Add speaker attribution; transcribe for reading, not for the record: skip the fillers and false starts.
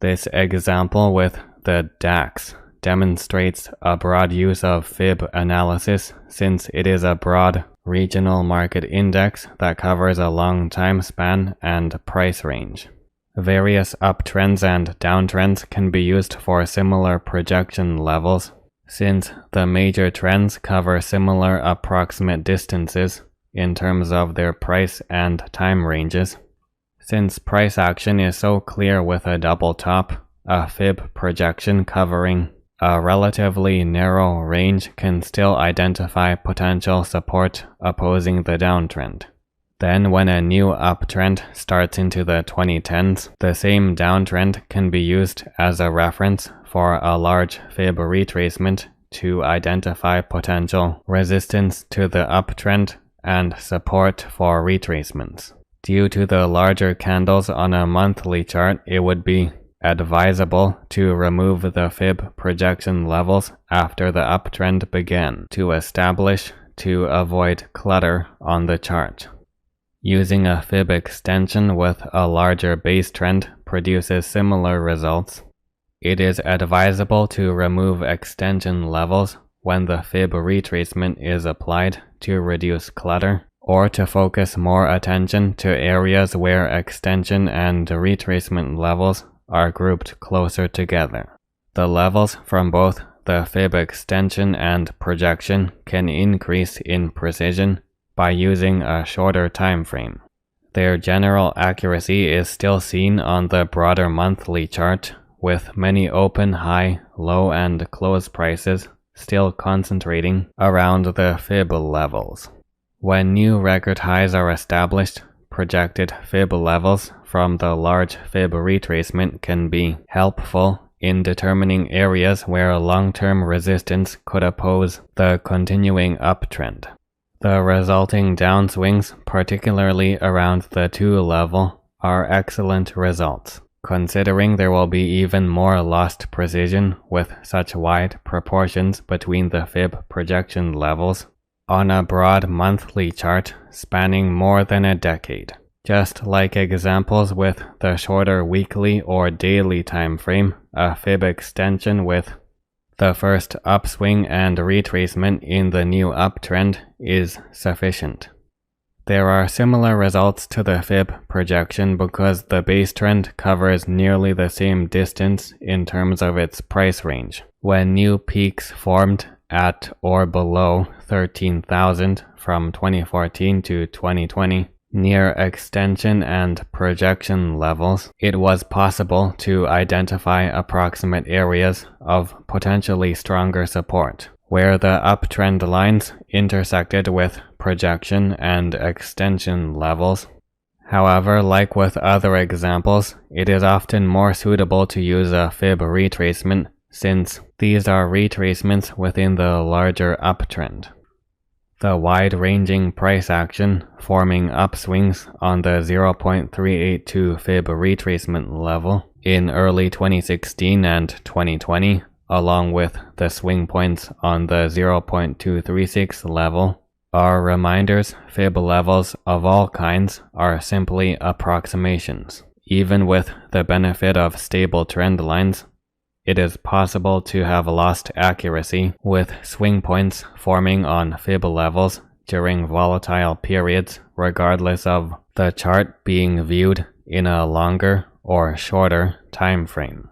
Speaker 1: This example with the DAX demonstrates a broad use of fib analysis since it is a broad regional market index that covers a long time span and price range. Various uptrends and downtrends can be used for similar projection levels, since the major trends cover similar approximate distances in terms of their price and time ranges. Since price action is so clear with a double top, a fib projection covering a relatively narrow range can still identify potential support opposing the downtrend. Then when a new uptrend starts into the 2010s, the same downtrend can be used as a reference for a large fib retracement to identify potential resistance to the uptrend and support for retracements. Due to the larger candles on a monthly chart, it would be advisable to remove the fib projection levels after the uptrend began to avoid clutter on the chart. Using a fib extension with a larger base trend produces similar results. It is advisable to remove extension levels when the fib retracement is applied to reduce clutter, or to focus more attention to areas where extension and retracement levels are grouped closer together. The levels from both the fib extension and projection can increase in precision by using a shorter time frame. Their general accuracy is still seen on the broader monthly chart, with many open, high, low, and close prices still concentrating around the fib levels. When new record highs are established, projected fib levels from the large fib retracement can be helpful in determining areas where long-term resistance could oppose the continuing uptrend. The resulting downswings, particularly around the 2 level, are excellent results, considering there will be even more lost precision with such wide proportions between the fib projection levels on a broad monthly chart spanning more than a decade. Just like examples with the shorter weekly or daily time frame, a fib extension with the first upswing and retracement in the new uptrend is sufficient. There are similar results to the fib projection because the base trend covers nearly the same distance in terms of its price range. When new peaks formed at or below 13,000 from 2014 to 2020, near extension and projection levels, it was possible to identify approximate areas of potentially stronger support, where the uptrend lines intersected with projection and extension levels. However, like with other examples, it is often more suitable to use a fib retracement since these are retracements within the larger uptrend. The wide-ranging price action forming upswings on the 0.382 fib retracement level in early 2016 and 2020, along with the swing points on the 0.236 level, are reminders fib levels of all kinds are simply approximations. Even with the benefit of stable trend lines, it is possible to have lost accuracy with swing points forming on fib levels during volatile periods, regardless of the chart being viewed in a longer or shorter time frame.